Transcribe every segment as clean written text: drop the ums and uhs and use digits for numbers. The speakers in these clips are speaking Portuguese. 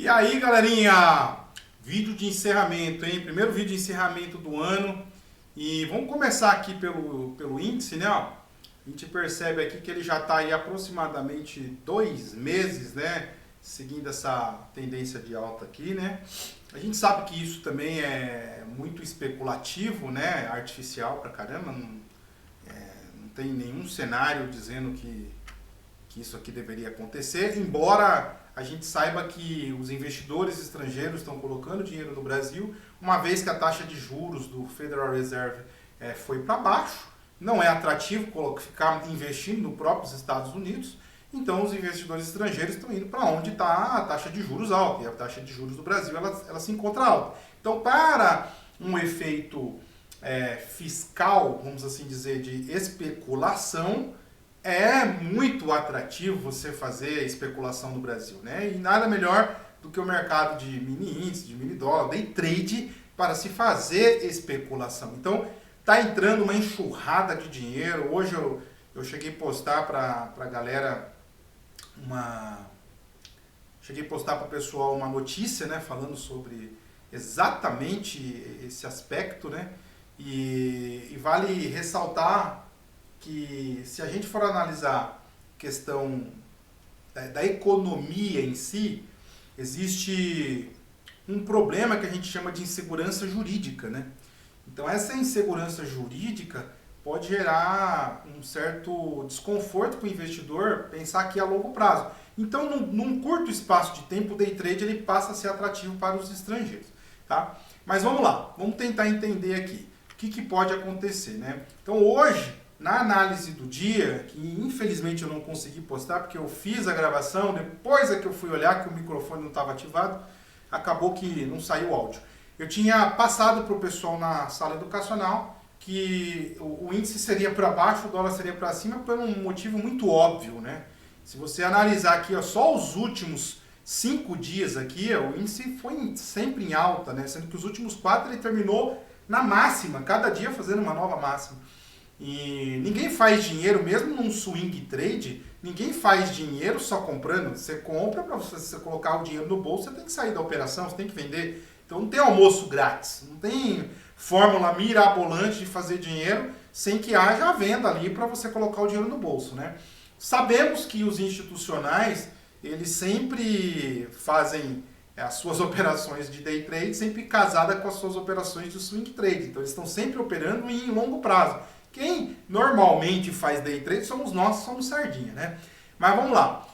E aí, galerinha, vídeo de encerramento, hein? Primeiro vídeo de encerramento do ano. E vamos começar aqui pelo índice, né? Ó, a gente percebe aqui que ele já está aí aproximadamente 2 meses, né? Seguindo essa tendência de alta aqui, né? A gente sabe que isso também é muito especulativo, né? Artificial pra caramba. Não tem nenhum cenário dizendo que isso aqui deveria acontecer, embora a gente saiba que os investidores estrangeiros estão colocando dinheiro no Brasil, uma vez que a taxa de juros do Federal Reserve foi para baixo, não é atrativo ficar investindo nos próprios Estados Unidos, então os investidores estrangeiros estão indo para onde está a taxa de juros alta, e a taxa de juros do Brasil ela se encontra alta. Então, para um efeito fiscal, vamos assim dizer, de especulação, é muito atrativo você fazer especulação no Brasil, né? E nada melhor do que o mercado de mini índice, de mini dólar, day trade, para se fazer especulação. Então, tá entrando uma enxurrada de dinheiro. Hoje eu cheguei a postar para a galera cheguei a postar para o pessoal uma notícia, né, falando sobre exatamente esse aspecto, né? E vale ressaltar que se a gente for analisar a questão da economia em si, existe um problema que a gente chama de insegurança jurídica, né? Então essa insegurança jurídica pode gerar um certo desconforto para o investidor pensar aqui a longo prazo. Então num curto espaço de tempo o day trade ele passa a ser atrativo para os estrangeiros, tá? Mas vamos lá, vamos tentar entender aqui o que pode acontecer, né? Então hoje, na análise do dia, que infelizmente eu não consegui postar, porque eu fiz a gravação, depois é que eu fui olhar que o microfone não estava ativado, acabou que não saiu o áudio. Eu tinha passado para o pessoal na sala educacional que o índice seria para baixo, o dólar seria para cima, por um motivo muito óbvio, né? Se você analisar aqui, ó, só os últimos 5 dias aqui, ó, o índice foi sempre em alta, né? Sendo que os últimos 4 ele terminou na máxima, cada dia fazendo uma nova máxima. E ninguém faz dinheiro, mesmo num swing trade, ninguém faz dinheiro só comprando. Você compra, para você colocar o dinheiro no bolso, você tem que sair da operação, você tem que vender. Então não tem almoço grátis, não tem fórmula mirabolante de fazer dinheiro sem que haja a venda ali para você colocar o dinheiro no bolso, né? Sabemos que os institucionais, eles sempre fazem as suas operações de day trade sempre casada com as suas operações de swing trade. Então eles estão sempre operando em longo prazo. Quem normalmente faz day trade somos nós, somos sardinha, né? Mas vamos lá.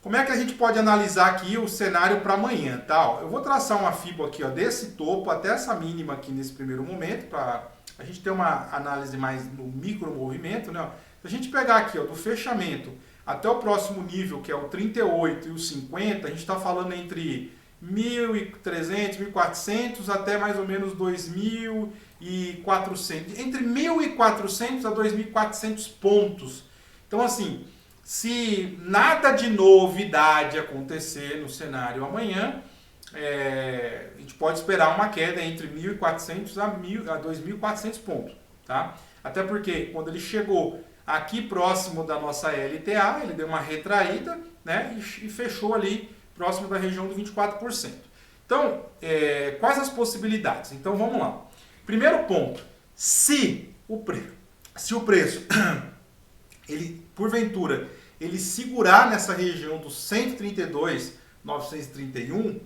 Como é que a gente pode analisar aqui o cenário para amanhã, tá? Eu vou traçar uma FIBO aqui, ó, desse topo até essa mínima aqui nesse primeiro momento, para a gente ter uma análise mais no micro movimento, né? Se a gente pegar aqui, ó, do fechamento até o próximo nível, que é o 38 e o 50, a gente está falando entre 1.300, 1.400 até mais ou menos 2.400, entre 1.400 a 2.400 pontos. Então, assim, se nada de novidade acontecer no cenário amanhã, a gente pode esperar uma queda entre 1.400 a 2.400 pontos, tá? Até porque quando ele chegou aqui próximo da nossa LTA, ele deu uma retraída, né, e fechou ali próximo da região do 24%. Então, quais as possibilidades? Então, vamos lá. Primeiro ponto, se o preço, ele, porventura, ele segurar nessa região dos 132.931,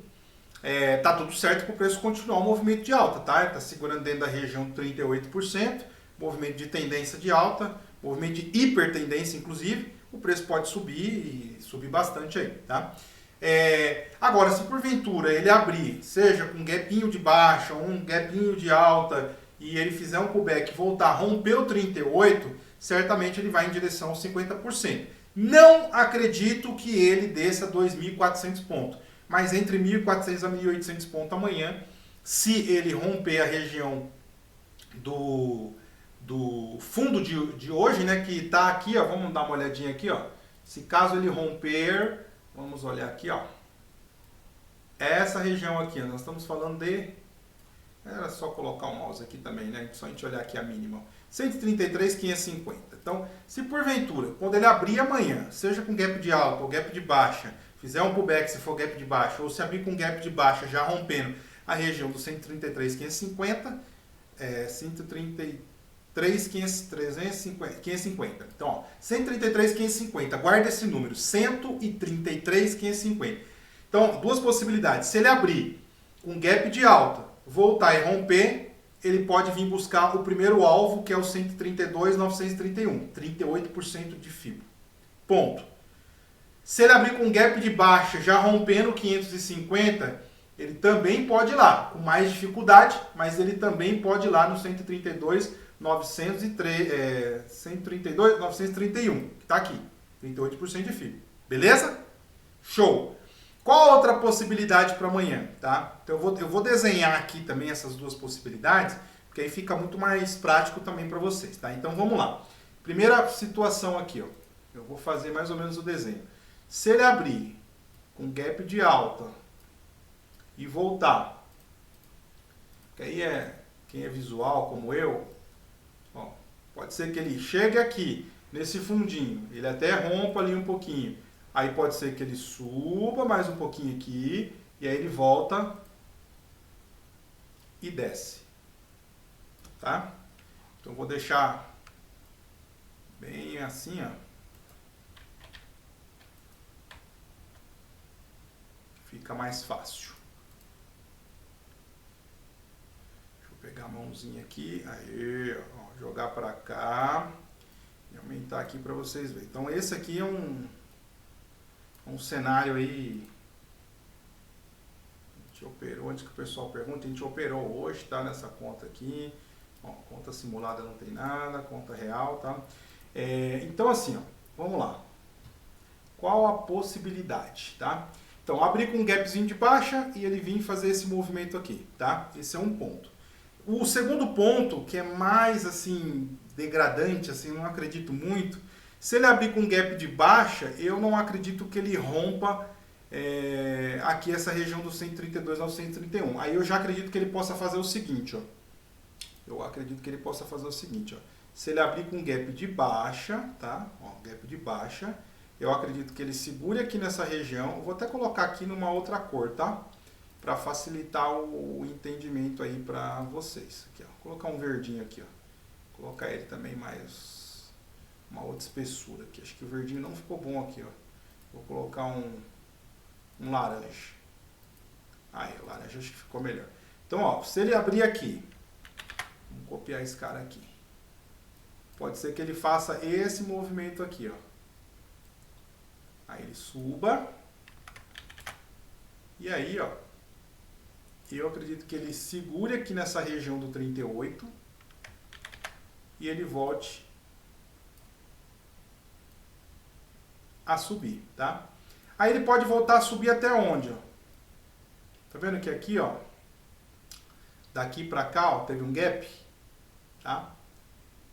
tá tudo certo para o preço continuar o movimento de alta, tá? Está segurando dentro da região de 38%, movimento de tendência de alta, movimento de hipertendência, inclusive, o preço pode subir e subir bastante aí, tá? Agora, se porventura ele abrir, seja com um gapinho de baixa ou um gapinho de alta, e ele fizer um pullback e voltar a romper o 38, certamente ele vai em direção aos 50%. Não acredito que ele desça 2.400 pontos, mas entre 1.400 a 1.800 pontos amanhã, se ele romper a região do fundo de hoje, né, que está aqui, ó, vamos dar uma olhadinha aqui, ó. Se caso ele romper, vamos olhar aqui, ó. Essa região aqui, nós estamos falando de... Era só colocar o mouse aqui também, né? Só a gente olhar aqui a mínima. 133.550. Então, se porventura, quando ele abrir amanhã, seja com gap de alta ou gap de baixa, fizer um pullback, se for gap de baixa, ou se abrir com gap de baixa já rompendo a região do 133,550, 133,550. Então, ó, 133,550, guarda esse número, 133,550. Então, duas possibilidades. Se ele abrir com gap de alta, voltar e romper, ele pode vir buscar o primeiro alvo, que é o 132,931, 38% de FIBO. Ponto. Se ele abrir com gap de baixa, já rompendo 550, ele também pode ir lá, com mais dificuldade, mas ele também pode ir lá no 132,931, que está aqui, 38% de FIBO. Beleza? Show! Qual a outra possibilidade para amanhã? Tá? Então eu vou desenhar aqui também essas duas possibilidades, porque aí fica muito mais prático também para vocês. Tá? Então vamos lá. Primeira situação aqui, ó. Eu vou fazer mais ou menos o desenho. Se ele abrir com gap de alta e voltar, que aí quem é visual como eu, ó, pode ser que ele chegue aqui nesse fundinho, ele até rompa ali um pouquinho. Aí pode ser que ele suba mais um pouquinho aqui, e aí ele volta e desce. Tá? Então eu vou deixar bem assim, ó. Fica mais fácil. Deixa eu pegar a mãozinha aqui, aí, ó, jogar para cá e aumentar aqui para vocês verem. Então esse aqui é um cenário aí, a gente operou, antes que o pessoal pergunte, a gente operou hoje, tá, nessa conta aqui, ó, conta simulada não tem nada, conta real, tá? Então assim, ó, vamos lá, qual a possibilidade, tá? Então, abrir com um gapzinho de baixa e ele vir fazer esse movimento aqui, tá? Esse é um ponto. O segundo ponto, que é mais, assim, degradante, assim, não acredito muito, se ele abrir com gap de baixa, eu não acredito que ele rompa aqui essa região do 132 ao 131. Aí eu já acredito que ele possa fazer o seguinte, ó. Eu acredito que ele possa fazer o seguinte, ó. Se ele abrir com gap de baixa, tá? Ó, gap de baixa, eu acredito que ele segure aqui nessa região. Eu vou até colocar aqui numa outra cor, tá? Para facilitar o entendimento aí para vocês. Aqui, ó. Vou colocar um verdinho aqui, ó. Vou colocar ele também mais uma outra espessura aqui. Acho que o verdinho não ficou bom aqui, ó. Vou colocar um laranja. Aí, o laranja acho que ficou melhor. Então, ó, se ele abrir aqui, vamos copiar esse cara aqui. Pode ser que ele faça esse movimento aqui, ó. Aí ele suba. E aí, ó, eu acredito que ele segure aqui nessa região do 38 e ele volte a subir, tá? Aí ele pode voltar a subir até onde, ó? Tá vendo que aqui, ó, daqui pra cá, ó, teve um gap, tá?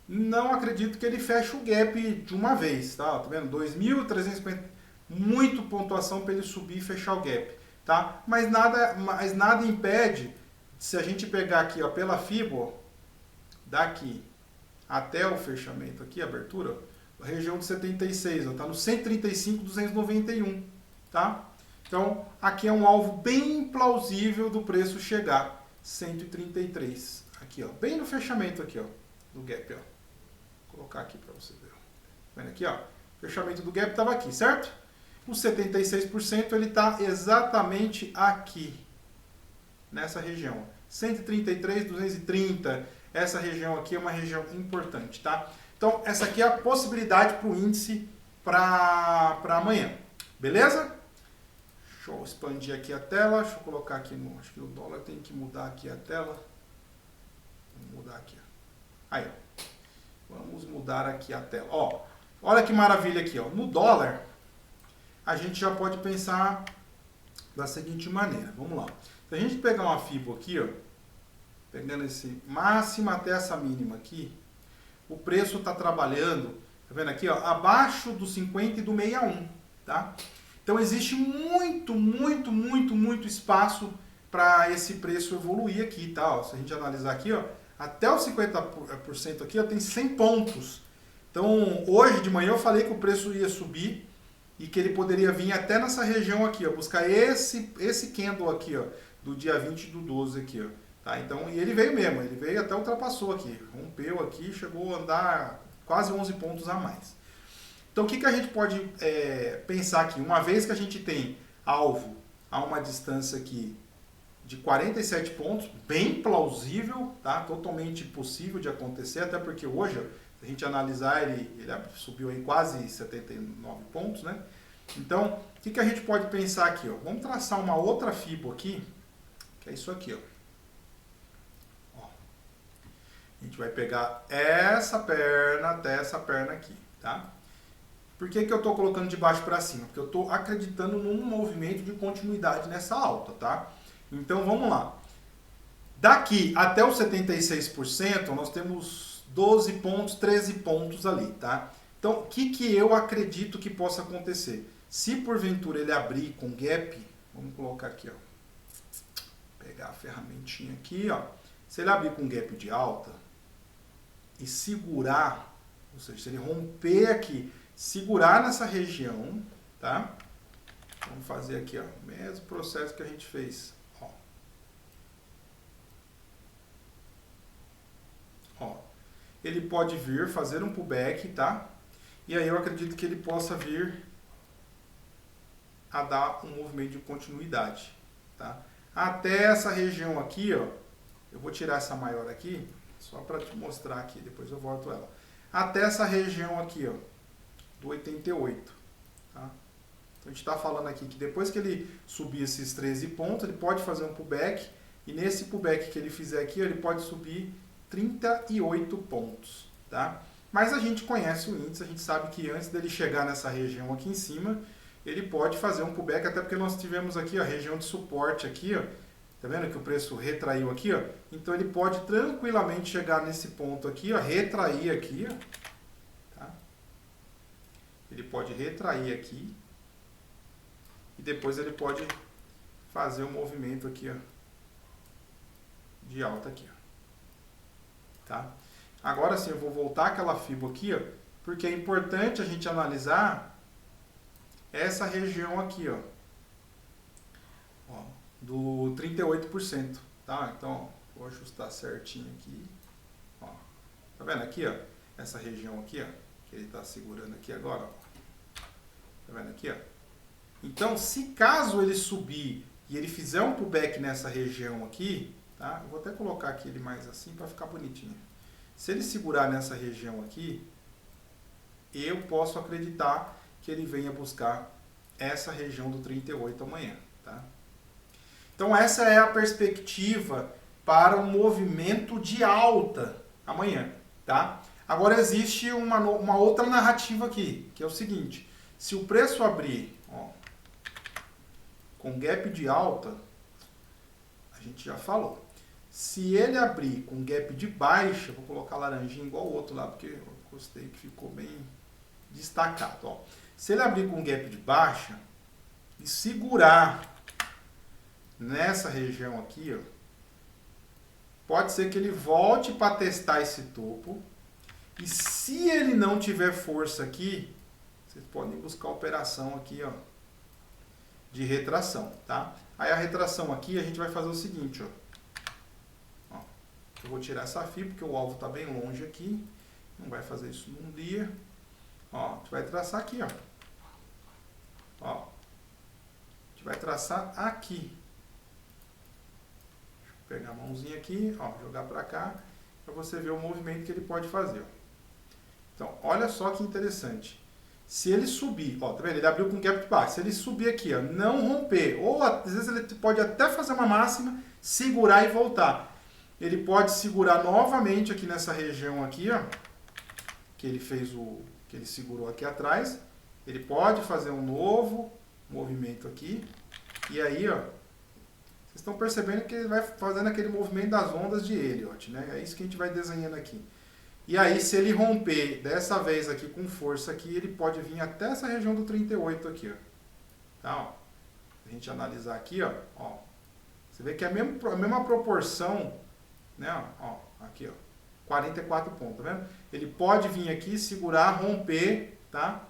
Não acredito que ele feche o gap de uma vez, tá? Tá vendo? 2.350, muito pontuação para ele subir e fechar o gap, tá? Mas nada impede, se a gente pegar aqui, ó, pela FIBO, ó, daqui até o fechamento aqui, a abertura, a região de 76, ó, tá no 135.291, tá? Então, aqui é um alvo bem plausível do preço chegar 133, aqui, ó, bem no fechamento aqui, ó, do gap, ó. Vou colocar aqui para você ver. Tá vendo aqui, ó? O fechamento do gap estava aqui, certo? O 76% ele está exatamente aqui, nessa região. 133.230, essa região aqui é uma região importante, tá? Então, essa aqui é a possibilidade para o índice para amanhã. Beleza? Deixa eu expandir aqui a tela. Deixa eu colocar aqui no... Acho que o dólar tem que mudar aqui a tela. Vamos mudar aqui. Aí, ó. Vamos mudar aqui a tela. Ó, olha que maravilha aqui, ó. No dólar, a gente já pode pensar da seguinte maneira. Vamos lá. Se a gente pegar uma FIBO aqui, ó, pegando esse máximo até essa mínima aqui, o preço está trabalhando, tá vendo aqui, ó, abaixo do 50 e do 61, tá? Então existe muito espaço para esse preço evoluir aqui, tá? Ó, se a gente analisar aqui, ó, até os 50% aqui, ó, tem 100 pontos. Então, hoje de manhã eu falei que o preço ia subir e que ele poderia vir até nessa região aqui, ó, buscar esse candle aqui, ó, do dia 20/12 aqui, ó. Tá? Então, e ele veio mesmo, ele veio até ultrapassou aqui, rompeu aqui, chegou a andar quase 11 pontos a mais. Então, o que a gente pode pensar aqui? Uma vez que a gente tem alvo a uma distância aqui de 47 pontos, bem plausível, tá? Totalmente possível de acontecer, até porque hoje, se a gente analisar, ele subiu aí quase 79 pontos, né? Então, o que a gente pode pensar aqui? Ó? Vamos traçar uma outra fibo aqui, que é isso aqui, ó. A gente vai pegar essa perna até essa perna aqui, tá? Por que eu estou colocando de baixo para cima? Porque eu estou acreditando num movimento de continuidade nessa alta, tá? Então, vamos lá. Daqui até os 76%, nós temos 12 pontos, 13 pontos ali, tá? Então, o que eu acredito que possa acontecer? Se porventura ele abrir com gap, vamos colocar aqui, ó. Pegar a ferramentinha aqui, ó. Se ele abrir com gap de alta e segurar, ou seja, se ele romper aqui, segurar nessa região, tá? Vamos fazer aqui, ó, o mesmo processo que a gente fez, ó. Ó, ele pode vir fazer um pullback, tá? E aí eu acredito que ele possa vir a dar um movimento de continuidade, tá? Até essa região aqui, ó, eu vou tirar essa maior aqui, só para te mostrar aqui, depois eu volto ela. Até essa região aqui, ó, do 88, tá? Então a gente está falando aqui que depois que ele subir esses 13 pontos, ele pode fazer um pullback, e nesse pullback que ele fizer aqui, ele pode subir 38 pontos, tá? Mas a gente conhece o índice, a gente sabe que antes dele chegar nessa região aqui em cima, ele pode fazer um pullback, até porque nós tivemos aqui a região de suporte aqui, ó. Tá vendo que o preço retraiu aqui, ó? Então ele pode tranquilamente chegar nesse ponto aqui, ó, retrair aqui, ó. Tá? Ele pode retrair aqui e depois ele pode fazer um movimento aqui, ó, de alta aqui, ó. Tá? Agora sim, eu vou voltar aquela fibo aqui, ó, porque é importante a gente analisar essa região aqui, ó, do 38%, tá? Então, vou ajustar certinho aqui, ó. Tá vendo aqui, ó? Essa região aqui, ó, que ele tá segurando aqui agora, ó. Tá vendo aqui, ó? Então, se caso ele subir e ele fizer um pullback nessa região aqui, tá? Eu vou até colocar aqui ele mais assim para ficar bonitinho. Se ele segurar nessa região aqui, eu posso acreditar que ele venha buscar essa região do 38 amanhã, tá? Então essa é a perspectiva para o movimento de alta amanhã, tá? Agora existe uma outra narrativa aqui, que é o seguinte: se o preço abrir, ó, com gap de alta, a gente já falou. Se ele abrir com gap de baixa, vou colocar laranjinha igual o outro lá, porque eu gostei que ficou bem destacado, ó. Se ele abrir com gap de baixa e segurar nessa região aqui, ó, pode ser que ele volte para testar esse topo, e se ele não tiver força aqui, vocês podem buscar a operação aqui, ó, de retração, tá? Aí a retração aqui a gente vai fazer o seguinte, ó, eu vou tirar essa FI porque o alvo está bem longe aqui, não vai fazer isso num dia, ó, a gente vai traçar aqui, ó, a gente vai traçar aqui. Pegar a mãozinha aqui, ó, jogar para cá, para você ver o movimento que ele pode fazer. Ó. Então, olha só que interessante. Se ele subir, ó, tá vendo? Ele abriu com gap de baixo. Se ele subir aqui, ó, não romper, ou às vezes ele pode até fazer uma máxima, segurar e voltar. Ele pode segurar novamente aqui nessa região aqui, ó, que ele fez que ele segurou aqui atrás. Ele pode fazer um novo movimento aqui. E aí, ó, vocês estão percebendo que ele vai fazendo aquele movimento das ondas de Elliott, né? É isso que a gente vai desenhando aqui. E aí, se ele romper dessa vez aqui com força aqui, ele pode vir até essa região do 38 aqui, ó. Tá, ó. A gente analisar aqui, ó. Você vê que é a mesma proporção, né? Ó, aqui, ó. 44 pontos, tá vendo? Ele pode vir aqui, segurar, romper, tá?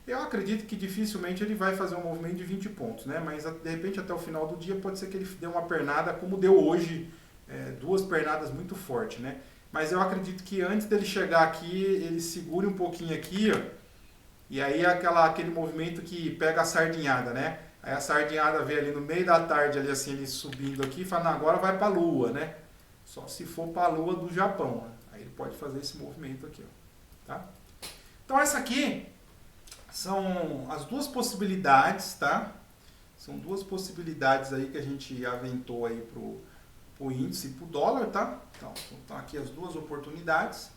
Eu acredito que dificilmente ele vai fazer um movimento de 20 pontos, né? Mas de repente até o final do dia pode ser que ele dê uma pernada, como deu hoje, duas pernadas muito fortes, né? Mas eu acredito que antes dele chegar aqui, ele segure um pouquinho aqui, ó, e aí aquele movimento que pega a sardinhada, né? Aí a sardinhada vê ali no meio da tarde, ali assim, ele subindo aqui e fala, não, agora vai para a lua, né? Só se for para a lua do Japão, né? Aí ele pode fazer esse movimento aqui, ó, tá? Então essa aqui são as duas possibilidades, tá? São duas possibilidades aí que a gente aventou aí pro índice e pro dólar, tá? Então, estão aqui as duas oportunidades.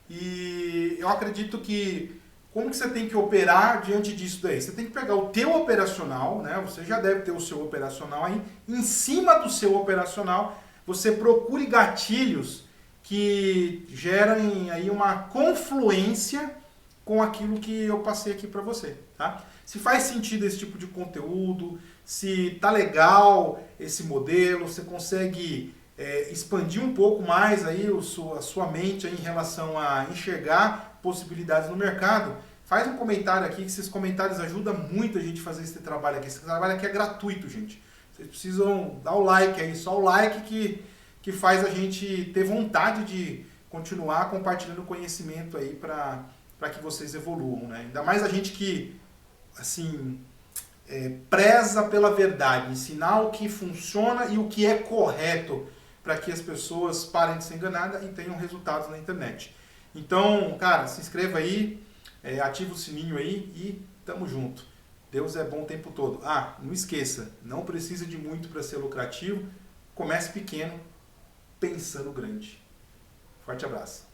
E eu acredito que como que você tem que operar diante disso daí? Você tem que pegar o teu operacional, né? Você já deve ter o seu operacional aí. Em cima do seu operacional, você procure gatilhos que gerem aí uma confluência com aquilo que eu passei aqui para você, tá? Se faz sentido esse tipo de conteúdo, se tá legal esse modelo, você consegue expandir um pouco mais aí a sua mente aí em relação a enxergar possibilidades no mercado, faz um comentário aqui, que esses comentários ajudam muito a gente a fazer esse trabalho aqui. Esse trabalho aqui é gratuito, gente. Vocês precisam dar o like aí, só o like que faz a gente ter vontade de continuar compartilhando conhecimento aí para que vocês evoluam, né? Ainda mais a gente que, assim, preza pela verdade, ensinar o que funciona e o que é correto para que as pessoas parem de ser enganadas e tenham resultados na internet. Então, cara, se inscreva aí, ativa o sininho aí e tamo junto. Deus é bom o tempo todo. Ah, não esqueça, não precisa de muito para ser lucrativo. Comece pequeno, pensando grande. Forte abraço.